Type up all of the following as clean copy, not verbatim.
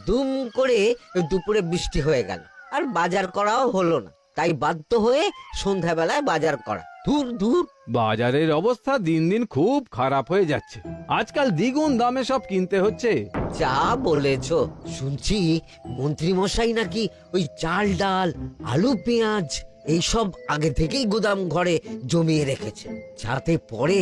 দুম করে দুপুরে বৃষ্টি হয়ে গেল, আর বাজার করাও হলো না। তাই বাধ্য হয়ে সন্ধ্যাবেলায় বাজার করা। দূর দূর। বাজারের অবস্থা দিন দিন খুব খারাপ হয়ে যাচ্ছে। আজকাল দ্বিগুণ দামে সব কিনতে হচ্ছে। যা বলেছো। শুনছি মন্ত্রী মশাই নাকি ওই চাল ডাল আলু পেঁয়াজ এইসব আগে থেকেই গুদাম ঘরে জমিয়ে রেখেছেন, যাতে পরে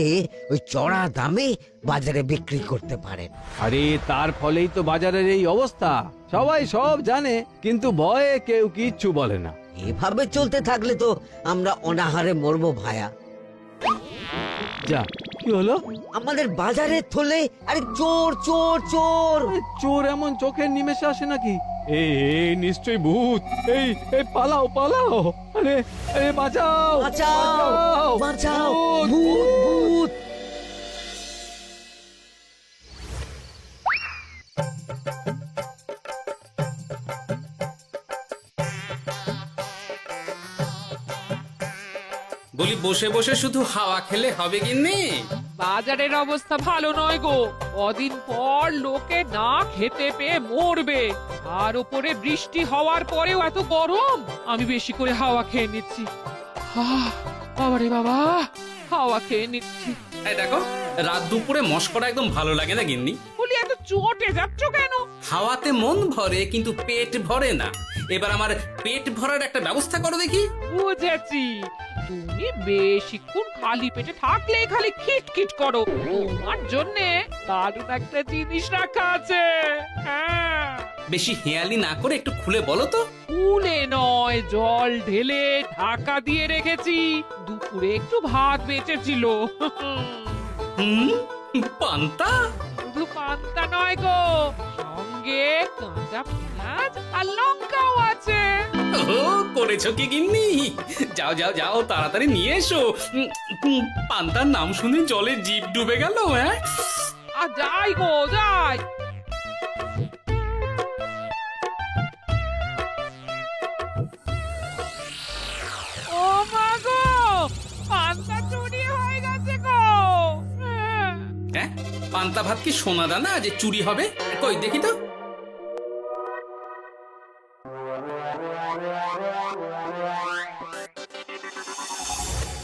ওই চড়া দামে বাজারে বিক্রি করতে পারেন। আরে তার ফলেই তো বাজারের এই অবস্থা। সবাই সব জানে, কিন্তু ভয়ে কেউ কিচ্ছু বলে না। এভাবে চলতে থাকলে তো আমরা অনাহারে মরবো ভায়া। যা, কি হলো? আমাদের বাজারে থলে আরে চোর চোর চোর। আরে, চোর এমন চোখের নিমেষে আসে নাকি? এই নিশ্চয়ই ভূত। এই এই পালাও পালাও। আরে আরে বাঁচাও বাঁচাও বাঁচাও, ভূত, ভূত ভূত। বলি বসে বসে শুধু হাওয়া খেলে হবে গিন্নি? বাজারের অবস্থা ভালো নয় গো। কদিন পর লোকে না খেতে পেয়ে মরবে। আর উপরে বৃষ্টি হওয়ার পরেও এত গরম। আমি বেশি করে হাওয়া খেয়ে নিচ্ছি। বাবারে বাবা, হাওয়া খেয়ে নিচ্ছি। এই দেখো, রাত দুপুরে মস্করা একদম ভালো লাগে না গিন্নি। বলি এত চটে যাচ্ছ কেন? হাওয়াতে মন ভরে কিন্তু পেট ভরে না। এবার আমার পেট ভরার একটা ব্যবস্থা করো দেখি। বুঝেছি, তুমি বেশিক্ষণ খালি পেটে থাকলে খালি খিটখিট করো। তোমার জন্যে দারুণ একটা জিনিস রাখা আছে। হ্যাঁ, বেশি হেয়ালি না করে একটু খুলে বলো তো। ফুলে নয়, জল ঢেলে ঢাকা দিয়ে রেখেছি। দুপুরে একটু ভাত বেঁচেছিল। হুম, পান্তা? শুধু পান্তা নয় গো, সঙ্গে কাঁচা পেঁয়াজ আর লঙ্কাও আছে। ও, করেছো কি গিন্নি? যাও যাও যাও, তাড়াতাড়ি নিয়ে এসো। পান্তার নাম শুনে জলে জিভ ডুবে গেল। হ্যাঁ, আর যাই গো যাই। ও মা গো, পান্তা চুরি হয়ে গেছে গো। হ্যাঁ, পান্তা ভাত কি সোনা দানা যে চুরি হবে? কই দেখি তো।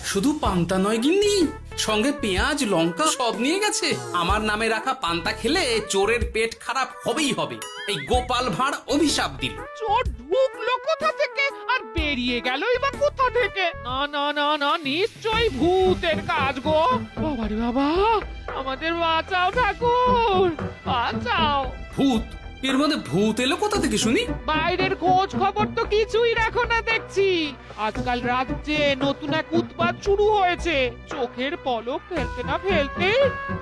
শুধু পান্তা নয় গিন্নি, সঙ্গে পেঁয়াজ লঙ্কা সব নিয়ে গেছে। আমার নামে রাখা পান্তা খেলে চোরের পেট খারাপ হবেই হবে। এই গোপাল ভাঁড় অভিশাপ দিল। চোর ঢুকলো কোথা থেকে আর বেরিয়ে গেলই বা কোথা থেকে? না না না না, নিশ্চয়ই ভূতের কাজ গো। বাবারে বাবা, আমাদের বাঁচাও ঠাকুর, বাঁচাও। ভূত? এর মধ্যে ভূত এলো কোথা থেকে শুনি? বাইরের খোঁজ খবর তো কিছুই রাখো না দেখছি। আজকাল রাজ্যে নতুন এক উৎপাত শুরু হয়েছে। চোখের পলক ফেলতে না ফেলতে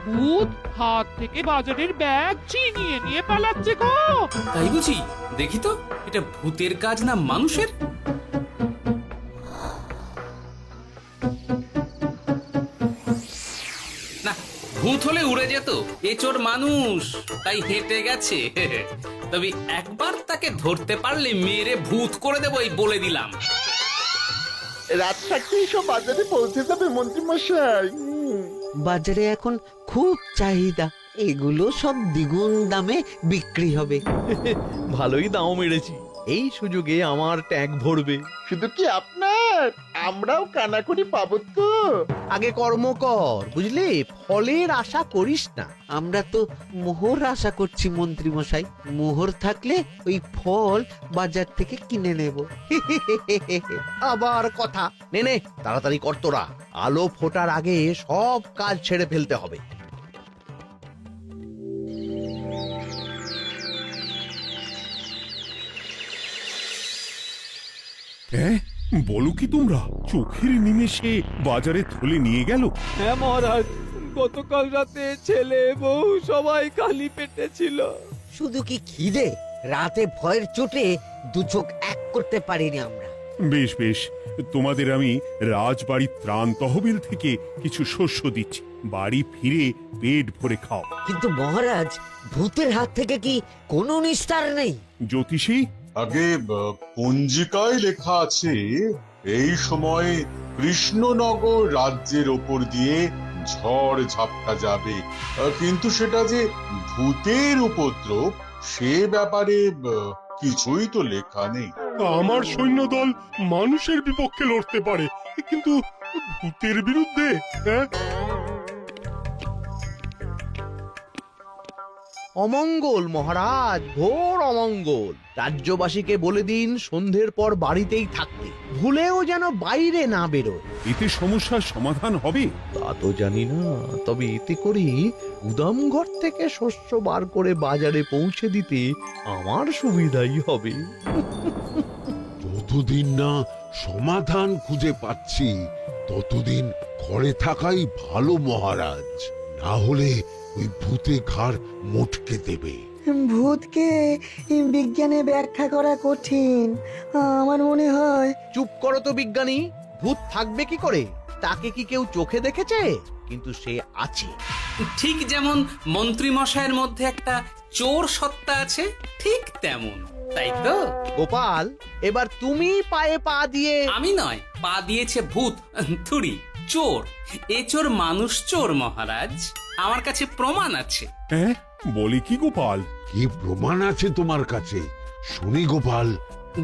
ভূত হাত থেকে বাজারের ব্যাগ ছিনিয়ে নিয়ে পালাচ্ছে গো। তাই বুঝি? দেখি তো, এটা ভূতের কাজ না মানুষের? না, ভূত হলে উড়ে যেত। এ চোর মানুষ, তাই হেঁটে গেছে। তবে একবার তাকে ধরতে পারলে মেরে ভূত করে দেবো, এই বলে দিলাম। রাত থাকতেই সব বাজারে পৌঁছে যাবে মন্ত্রী মশাই। বাজারে এখন খুব চাহিদা, এগুলো সব দ্বিগুণ দামে বিক্রি হবে। ভালোই দাম মেরেছি, এই সুযোগে আমার ট্যাঙ্ক ভরবে। শুধু কি আপনার, আমরাও কানাকড়ি পাবো তো? আগে কর্ম কর, বুঝলি? ফলের আশা করিস না। আমরা তো মোহর আশা করছি মন্ত্রী মশাই। মোহর থাকলে ওই ফল বাজার থেকে কিনে নেব। আবার কথা নে নে, তাড়াতাড়ি কর তোরা। আলো ফোটার আগে সব কাজ ছেড়ে ফেলতে হবে। হ্যাঁ, বলো কি তোমরা? চোখের নিমেষে বাজারে থলে নিয়ে গেল? হ্যাঁ মহারাজ, গতকাল রাতে ছেলে বউ সবাই খালি পেটে ছিল। শুধু কি খিদে, রাতে ভয়ের চোটে দু চোখ এক করতে পারিনি আমরা। বেশ বেশ, তোমাদের আমি রাজবাড়ির ত্রাণ তহবিল থেকে কিছু শস্য দিচ্ছি। বাড়ি ফিরে পেট ভরে খাও। কিন্তু মহারাজ, ভূতের হাত থেকে কি কোনো নিস্তার নেই? জ্যোতিষী, আগে পঞ্জিকায় লেখা আছে এই সময় কৃষ্ণনগর রাজ্যের ওপর দিয়ে ঝড় ঝাপটা যাবে, কিন্তু সেটা যে ভূতের উপদ্রব সে ব্যাপারে কিছুই তো লেখা নেই। আমার সৈন্যদল মানুষের বিপক্ষে লড়তে পারে, কিন্তু ভূতের বিরুদ্ধে? হ্যাঁ, অমঙ্গল মহারাজ, ঘোর অমঙ্গল। রাজ্যবাসীকে বলে দিন সন্ধ্যের পর বাড়িতেই থাকতে, ভুলেও যেন বাইরে না বেরোয়। এতে সমস্যার সমাধান হবে? তা তো জানি না, তবে এতে করে গুদামঘর থেকে শস্য বার করে বাজারে পৌঁছে দিতে আমার সুবিধাই হবে। যতদিন না সমাধান খুঁজে পাচ্ছি ততদিন ঘরে থাকাই ভালো মহারাজ, না হলে ওই ভূতে ঘাড় মোটকে দেবে। ভূতকে বিজ্ঞানে ব্যাখ্যা করা কঠিন, আমার মনে হয়। চুপ করো তো বিজ্ঞানী, ভূত থাকবে কি করে? তাকে কি কেউ চোখে দেখেছে? কিন্তু সে আছে। ঠিক যেমন মন্ত্রী মশাইয়ের মধ্যে একটা চোর সত্তা আছে, ঠিক তেমন, তাই তো? গোপাল, এবার তুমি পায়ে পা দিয়ে। আমি নয়, পা দিয়েছে ভূত, থুড়ি চোর। এ চোর মানুষ চোর মহারাজ, আমার কাছে প্রমাণ আছে। হ্যাঁ, বলে কি গোপাল? কি প্রমাণ আছে তোমার কাছে? শুনি গোপাল।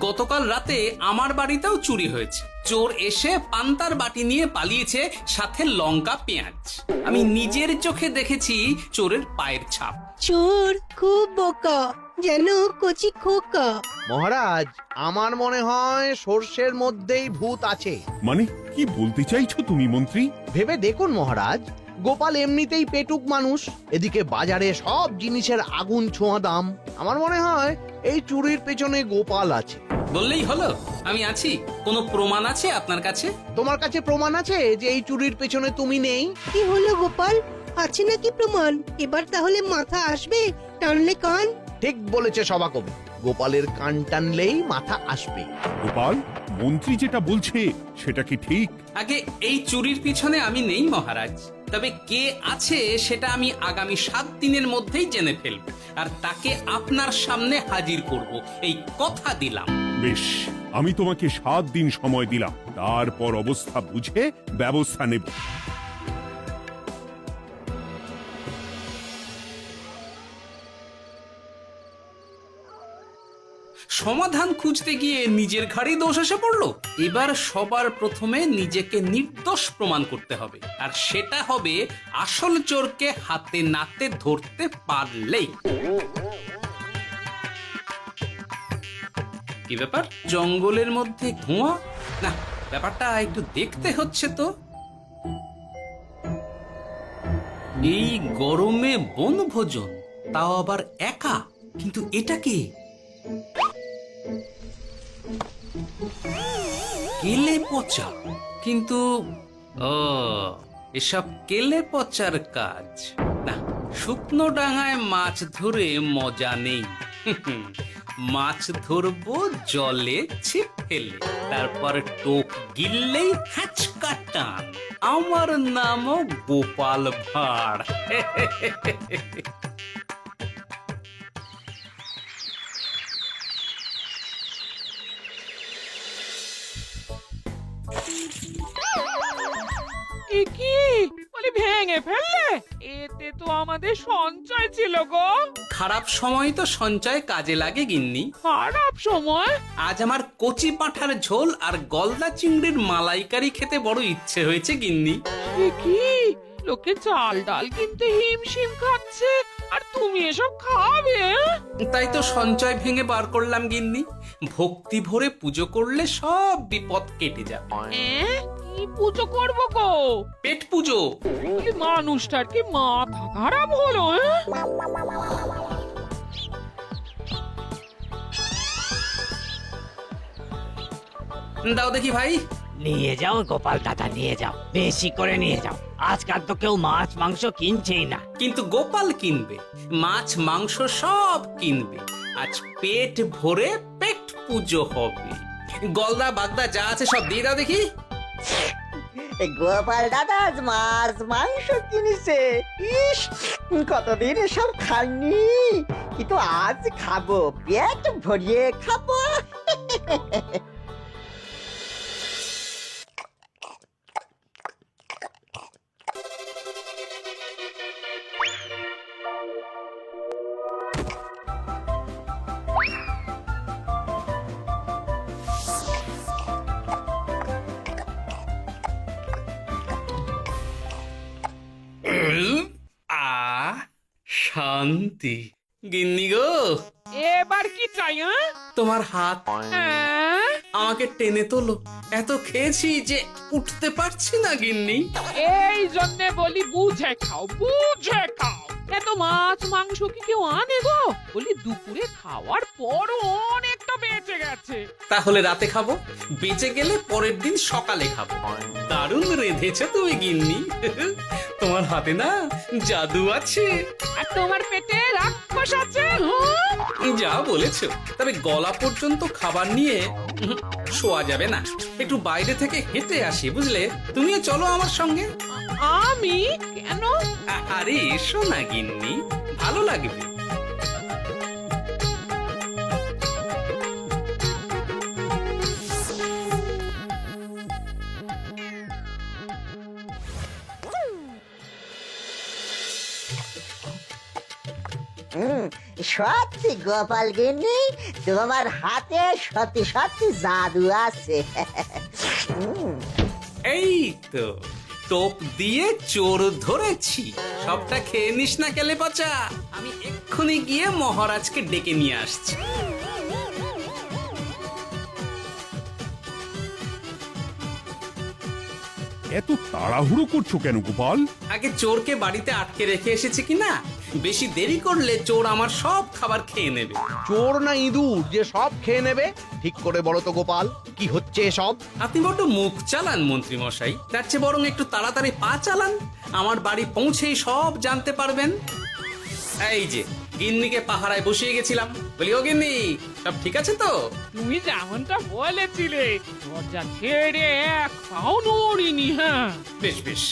গতকাল রাতে আমার বাড়িতেও চুরি হয়েছে। চোর এসে পান্তার বাটি নিয়ে পালিয়েছে, সাথে লঙ্কা পেঁয়াজ। আমি নিজের চোখে দেখেছি চোরের পায়ের ছাপ। চোর খুব বোকা, যেন কচি খোকা। মহারাজ, আমার মনে হয় সর্ষের মধ্যেই ভূত আছে। মানে কি বলতে চাইছো তুমি মন্ত্রী? ভেবে দেখুন মহারাজ, গোপাল এমনিতেই পেটুক মানুষ, এদিকে বাজারে সব জিনিসের আগুন ছোঁয়া দাম। আমার মনে হয় এই চুরির পেছনে গোপাল আছে। বললেই হলো আমি আছি। কোনো প্রমাণ আছে আপনার কাছে? তোমার কাছে প্রমাণ আছে যে এই চুরির পেছনে তুমি নেই? কি হলো গোপাল, আছে নাকি প্রমাণ? এবার তাহলে মাথা আসবে, টানলে কান। ঠিক বলেছে সভাকবি, গোপালের কান টানলেই মাথা আসবে। গোপাল, মন্ত্রী যেটা বলছে সেটা কি ঠিক? আগে এই চুরির পিছনে আমি নেই মহারাজ, তবে কে আছে সেটা আমি আগামী 7 দিনের মধ্যেই জেনে ফেলব, আর তাকে আপনার সামনে হাজির করব, এই কথা দিলাম। বেশ, আমি তোমাকে 7 দিন সময় দিলাম, তারপর অবস্থা বুঝে ব্যবস্থা নেব। সমাধান খুঁজতে গিয়ে নিজের ঘাড়েই দোষ এসে পড়লো। এবার সবার প্রথমে নিজেকে নির্দোষ প্রমাণ করতে হবে, আর সেটা হবে আসল চোরকে হাতে নাতে ধরতে পারলেই। কি ব্যাপার, জঙ্গলের মধ্যে ধোঁয়া? না, ব্যাপারটা একটু দেখতে হচ্ছে তো। এই গরমে বনভোজন, তাও আবার একা, কিন্তু এটা কি? কেলে পচা, কিন্তু এসব কেলে পচার কাজ না। শুকনো ডাঙায় মাছ ধরে মজা নেই। মাছ ধরবো জলে ছিপ ফেলে, তারপর টোপ গিললেই হ্যাচকা টান। আমার নামও গোপাল ভাঁড়। এ কি বলি, ভেঙে ফেললে? এতে তো আমাদের সঞ্চয় ছিল গো। খারাপ সময় তো সঞ্চয় কাজে লাগে গিন্নি। খারাপ সময়? আজ আমার কচি পাঁঠার ঝোল আর গলদা চিংড়ির মালাইকারি খেতে বড় ইচ্ছে হয়েছে গিন্নি। এ কি, লোকে চাল ডাল কিনতে হিমশিম খাচ্ছে, আর তুমি এসব খাবে? তাই তো সঞ্চয় ভেঙে বার করলাম গিন্নি। ভক্তি ভরে পুজো করলে সব বিপদ কেটে যাবে। কি পুজো করবো গো? পেট পুজো। এই মানুষটার কি মাথা খারাপ হলো? দাও দেখি ভাই। নিয়ে যাও গোপাল দাদা, নিয়ে যাও, বেশি করে নিয়ে যাও। আজকাল তো কেউ মাছ মাংস কিনছেই না। কিন্তু গোপাল কিনবে, মাছ মাংস সব কিনবে। আজ পেট ভরে পেট পুজো হবে। গলদা বাগদা যা আছে সব দিয়ে দাও দেখি। গোপাল দাদা মাছ মাংস কিনেছে, ইস কতদিন এসব খাইনি, কিন্তু আজ খাবো, পেট ভরিয়ে খাবো। শান্তি। গিন্নি গো, এবার কি চাই? তোমার হাত হ্যাঁ? আমাকে টেনে তোলো। এত খেয়েছি যে উঠতে পারছি না গিন্নি। এই জন্য বলি বুঝে খাও, বুঝে খাও। এত মাছ মাংস কি কেউ আনে গো? বলি দুপুরে খাওয়ার পরও অনেকটা বেঁচে গেছে। তাহলে রাতে খাবো, বেঁচে গেলে পরের দিন সকালে খাবো। দারুণ রেঁধেছো তুমি গিন্নি। তোমার হাতে না জাদু আছে। আর তোমার পেটে রাক্ষস আছে। যা বলেছো, তবে গলা পর্যন্ত খাবার নিয়ে শোয়া যাবে না। একটু বাইরে থেকে হেঁটে আসি, বুঝলে? তুমিও চলো আমার সঙ্গে। আমি কেন? আরে এসো না গিন্নি, ভালো লাগবে। সত্যি গোপাল গিন্নি, তোমার হাতে সত্যি সত্যি জাদু আছে। এই তো টোপ দিয়ে চোর ধরেছি। সবটা খেয়ে নিস না কেলে পচা। আমি এক্ষুনি গিয়ে মহারাজকে ডেকে নিয়ে আসছি। এত তাড়াহুড়ো করছো কেন গোপাল? আগে চোরকে বাড়িতে আটকে রেখে এসেছি কিনা, বেশি দেরি করলে চোর আমার সব খাবার খেয়ে নেবে। চোর না ইঁদুর যে সব খেয়ে নেবে? ঠিক করে বলো তো গোপাল, কি হচ্ছে এসব? আপনি বড্ড মুখ চালান মন্ত্রী মশাই, তার চেয়ে বরং একটু তাড়াতাড়ি পা চালান। আমার বাড়ি পৌঁছেই সব জানতে পারবেন। এই যে গিন্নিকে পাহারায় বসিয়ে গেছিলাম, বলি ও গিন্নি, সব ঠিক আছে তো? তুমি যেমনটা বলেছিলে, দরজা ছেড়ে এক পাও নড়িনি। হ্যাঁ, বেশ বেশ।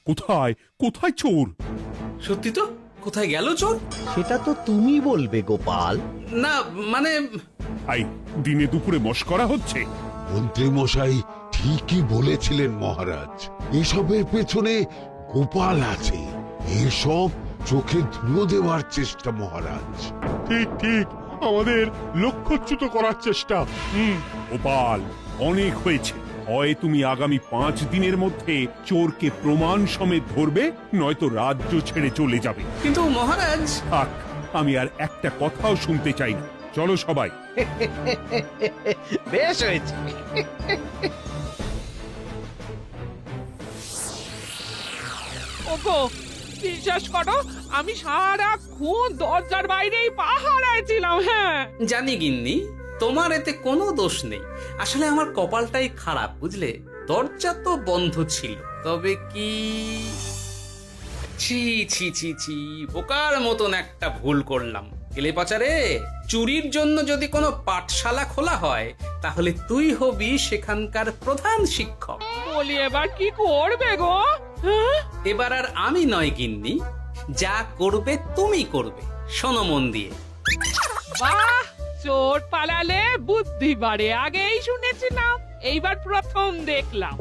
কোথায় কোথায় চোর? সত্যি তো, কোথায় গেল চোর? সেটা তো তুমি বলবে গোপাল। না মানে আই দিনে দুপুরে মশকরা হচ্ছে। মন্ত্রী মশাই ঠিকই বলেছিলেন মহারাজ, এসবের পেছনে গোপাল আছে। এসব চোখে ধুলো দেওয়ার চেষ্টা মহারাজ। ঠিক ঠিক, আমাদের লক্ষ্যচ্যুত করার চেষ্টা। গোপাল, অনেক হয়েছে। হয় তুমি আগামী 5 দিনের মধ্যে চোরকে প্রমাণ সমেত ধরবে, নয়তো রাজ্য ছেড়ে চলে যাবে। কিন্তু মহারাজ। থাক, আমি আর একটা কথাও শুনতে চাই না। চলো সবাই। বেশ হয়েছে। ওগো, বিশ্বাস করো, আমি সারাক্ষণ দরজার বাইরেই পাহারায় ছিলাম। হ্যাঁ, জানি গিন্নি, তোমার এতে কোনো দোষ নেই। আসলে আমার কপালটাই খারাপ, বুঝলে? দরজা তো বন্ধ ছিল, তবে কি ছি ছি ছি ছি, বোকার মতন একটা ভুল করলাম। কেলে পাচারে, চুরির জন্য যদি কোনো পাঠশালা খোলা হয়, তাহলে তুই হবি সেখানকার প্রধান শিক্ষক। বলি এবার কি করবে গো? হ্যাঁ? এবার আর আমি নয় গিন্নি, যা করবে তুমি করবে। শোনো মন দিয়ে। বাহ, চোর পালালে বুদ্ধি বাড়ে, আগেই শুনেছিলাম, এইবার প্রথম দেখলাম।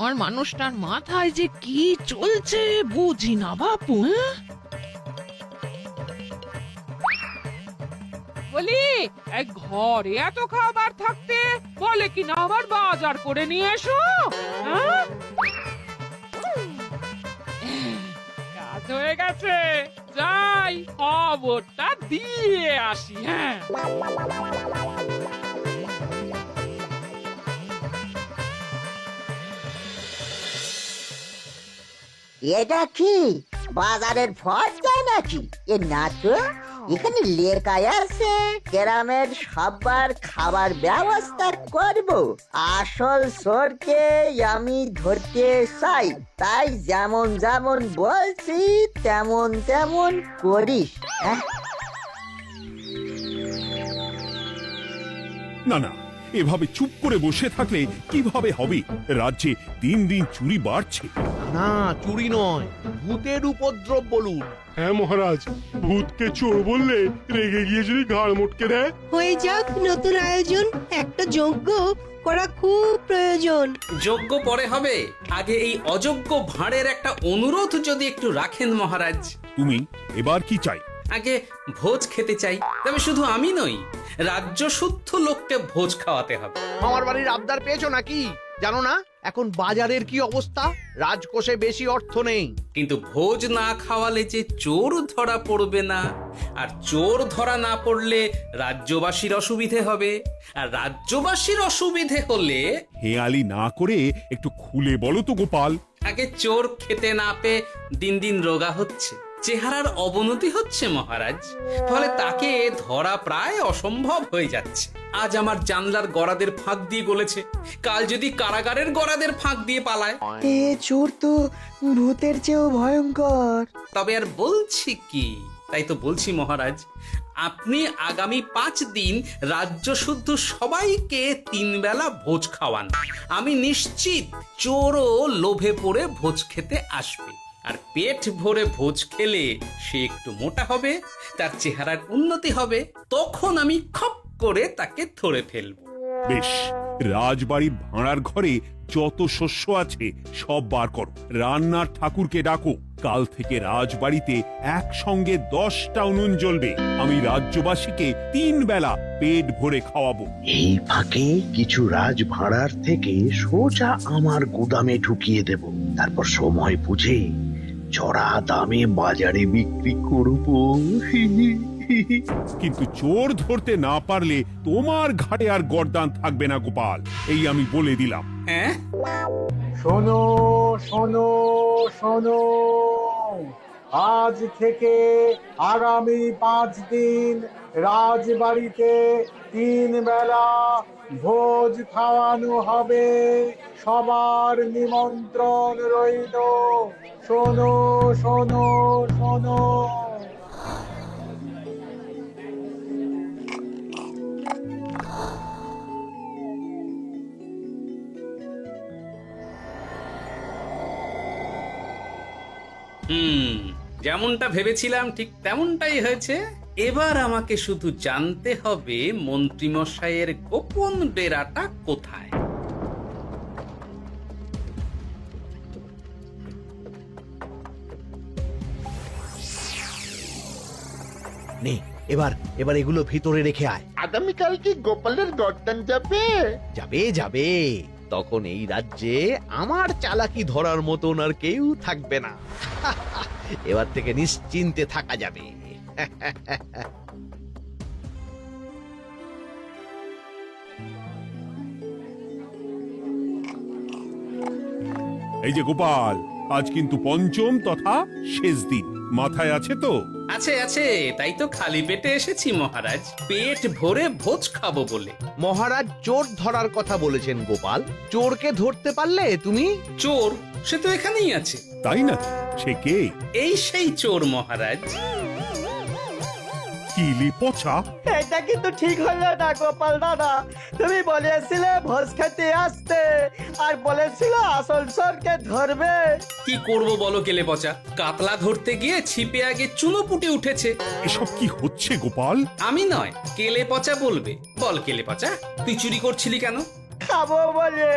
আর মানুষটার মাথায় যে কি চলছে বুঝি না বাপু। বলি, এক ঘরে এত খাবার থাকতে বলে কিনা আবার বাজার করে নিয়ে এসো। হ্যাঁ? কাজ হয়ে গেছে, যাই খবরটা দিয়ে আসি। হ্যাঁ, এটা কি বাজারের ফর্দা নাকি? এ না তো, এখানে লেখা আছে গ্রামের সবার খাবার ব্যবস্থা করব। আসল চোরকে আমি ধরতে চাই, তাই যেমন যেমন বলছি তেমন তেমন করিস। না না, এভাবে চুপ করে বসে থাকলে কিভাবে হবে? রাজ্যে দিন দিন চুরি বাড়ছে। না, চুরি নয়, ভূতের উপদ্রব বলুন। হ্যাঁ মহারাজ, ভূতকে চোর বললে রেগে গিয়ে যদি ঘাড় মটকে দেয়। হয়ে যাক নতুন আয়োজন, একটা যজ্ঞ করা খুব প্রয়োজন। যোগ্য পরে হবে, আগে এই অযোগ্য ভাঁড়ের একটা অনুরোধ যদি একটু রাখেন মহারাজ। তুমি এবার কি চাই? আগে ভোজ খেতে চাই, তবে শুধু আমি নই, রাজ্য শুদ্ধ লোককে ভোজ খাওয়াতে হবে। আমার বাড়ির আবদার পেয়েছো নাকি? জানো না এখন বাজারের কি অবস্থা? রাজকোষে বেশি অর্থ নেই। কিন্তু ভোজ না খাওয়ালে যে চোর ধরা পড়বে না, আর চোর ধরা না পড়লে রাজ্যবাসীর অসুবিধে হবে, আর রাজ্যবাসীর অসুবিধে হলে হেয়ালি না করে একটু খুলে বলো তো গোপাল। আগে চোর খেতে না পেয়ে দিন দিন রোগা হচ্ছে, চেহারার অবনতি হচ্ছে মহারাজ, ফলে তাকে ধরা প্রায় অসম্ভব হয়ে যাচ্ছে। আজ আমার জানলার গড়াদের ফাঁক দিয়ে গলেছে, কাল যদি কারাগারের গড়াদের ফাঁক দিয়ে পালায়। এ চোর তো ভূতের চেয়েও ভয়ঙ্কর। তবে আর বলছি কি, তাই তো বলছি মহারাজ, আপনি আগামী 5 দিন রাজ্য শুদ্ধ সবাইকে 3 বেলা ভোজ খাওয়ান। আমি নিশ্চিত চোরও লোভে পড়ে ভোজ খেতে আসবে, আর পেট ভরে ভোজ খেলে সে একটু মোটা হবে, তার চেহারার উন্নতি হবে, তখন আমি খপ করে তাকে ধরে ফেলবো। বেশ, রাজবাড়ির ভাড়ার ঘরে যত শস্য আছে সব বার করো, রান্নার ঠাকুরকে ডাকো। কাল থেকে রাজবাড়িতে একসঙ্গে 10টা উনুন জ্বলবে। আমি রাজ্যবাসীকে 3 বেলা পেট ভরে খাওয়াবো। এই ফাঁকে কিছু রাজভাড়ার থেকে সোজা আমার গুদামে ঢুকিয়ে দেব, তারপর সময় বুঝে চড়া দামে বাজারে বিক্রি করবো। কিন্তু চোর ধরতে না পারলে তোমার ঘাটে আর গর্দান থাকবে না গোপাল, এই আমি বলে দিলাম। হ্যাঁ, শোনো শোনো শোনো, আজ থেকে আগামী 5 দিন রাজবাড়িতে 3 বেলা ভোজ খাওয়ানো হবে, সবার নিমন্ত্রণ রইল। শোনো শোনো শোনো। যেমনটা ভেবেছিলাম ঠিক তেমনটাই হয়েছে। এবার আমাকে শুধু জানতে হবে মন্ত্রীমশাইয়ের গোপন ডেরাটা কোথায়। নে এবার এবার এগুলো ভিতরে রেখে আয়। আগামীকাল কি গোপালের গর্দান যাবে? যাবে যাবে, তখন এই রাজ্যে আমার চালাকি ধরার মতন আর কেউ থাকবে না। এবার থেকে নিশ্চিন্তে থাকা যাবে। এই যে গোপাল, আজ কিন্তু পঞ্চম তথা শেষ দিন, মাথায় আছে তো? আছে আছে, তাই তো খালি পেটে এসেছি মহারাজ, পেট ভরে ভোজ খাবো বলে। মহারাজ চোর ধরার কথা বলেছেন গোপাল, চোরকে ধরতে পারলে তুমি? চোর সে তো এখানেই আছে। তাই না? সে কে? এই সেই চোর মহারাজ। কিলি পচা, এটা কিন্তু ঠিক হলো না গোপাল দাদা। তুমি বলেছিলে ভোজ খেতে আসতে, আর বলেছিলে আসল চোরকে ধরবে। কি করব বলো কেলে পচা, কাতলা ধরতে গিয়ে ছিপে আগে চুনোপুটি উঠেছে। এসব কি হচ্ছে গোপাল? আমি নয়, কেলে পচা বলবে। বল কেলে পচা, তুই চুরি করছিলি কেন? খাবো বলে।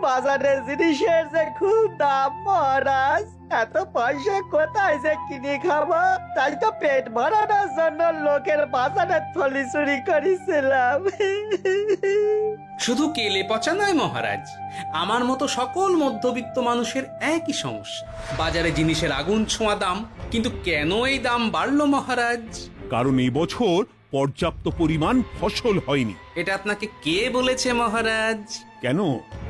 বাজারে জিনিসের যে খুব দাম মহারাজ, এত পয়সা কোথায় যে কিনে খাবো, তাই তো পেট ভরানোর জন্য লোকের বাজারে থলি চুরি করেছিলাম। শুধু কেলে পচা নয় মহারাজ, আমার মতো সকল মধ্যবিত্ত মানুষের একই সমস্যা। বাজারে জিনিসের আগুন ছোঁয়া দাম, কিন্তু কেন এই দাম বাড়লো মহারাজ? কারণ এই বছর পর্যাপ্ত পরিমাণ ফসল হয়নি। এটা আপনাকে কে বলেছে মহারাজ? কেন,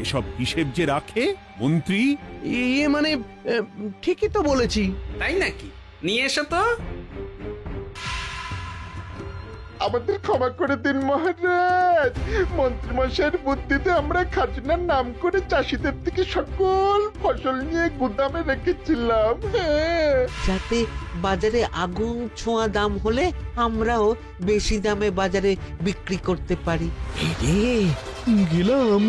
এসব হিসেব যে রাখে মন্ত্রী। ইয়ে মানে ঠিকই তো বলেছি। তাই নাকি? নিয়ে এসো তো। আমাদের ক্ষমা করে দিন মহারাজ, মন্ত্রীমশাইয়ের বুদ্ধিতে আমরা খাজনার নাম করে চাষিদের থেকে সকল ফসল নিয়ে গুদামে রেখেছিলাম। যাতে বাজারে আগুন ছোঁয়া দাম হলে আমরাও বেশি দামে বাজারে বিক্রি করতে পারি। গেলাম।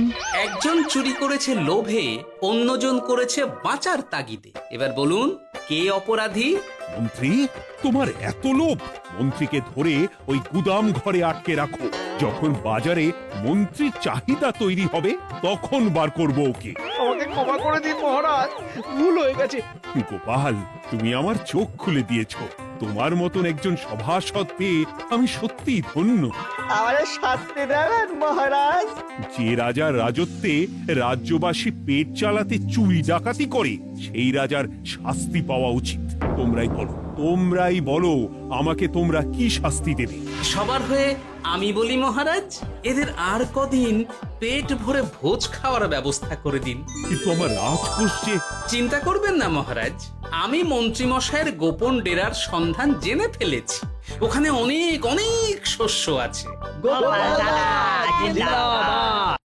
একজন চুরি করেছে লোভে, অন্যজন করেছে বাঁচার তাগিদে। এবার বলুন কে অপরাধী? মন্ত্রী, তোমার এত লোভ? মন্ত্রীকে ধরে ওই গুদাম ঘরে আটকে রাখো। যখন বাজারে মন্ত্রীর চাহিদা তৈরি হবে তখন বার করবো ওকে। আমাকে ক্ষমা করে দিন মহারাজ, ভুল হয়ে গেছে। গোপাল, তুমি আমার চোখ খুলে দিয়েছো। তোমার মতন একজন সভাসদ পেয়ে আমি সত্যিই ধন্য। আমারে শাস্তি দেবেন মহারাজ? যে রাজার রাজত্বে রাজ্যবাসী পেট চালাতে চুরি ডাকাতি করে সেই রাজার শাস্তি পাওয়া উচিত। তোমরাই বলো আমাকে তোমরা কি শাস্তি দেবে? সবার হয়ে আমি বলি মহারাজ, এদের আর কদিন পেট ভরে ভোজ খাওয়ার ব্যবস্থা করে দিন। কিন্তু আমার রাজকোষ যে। চিন্তা করবেন না মহারাজ, আমি মন্ত্রীমশাইয়ের গোপন ডেরার সন্ধান জেনে ফেলেছি। ওখানে অনেক অনেক শস্য আছে। গোপাল দাদা জিন্দাবাদ।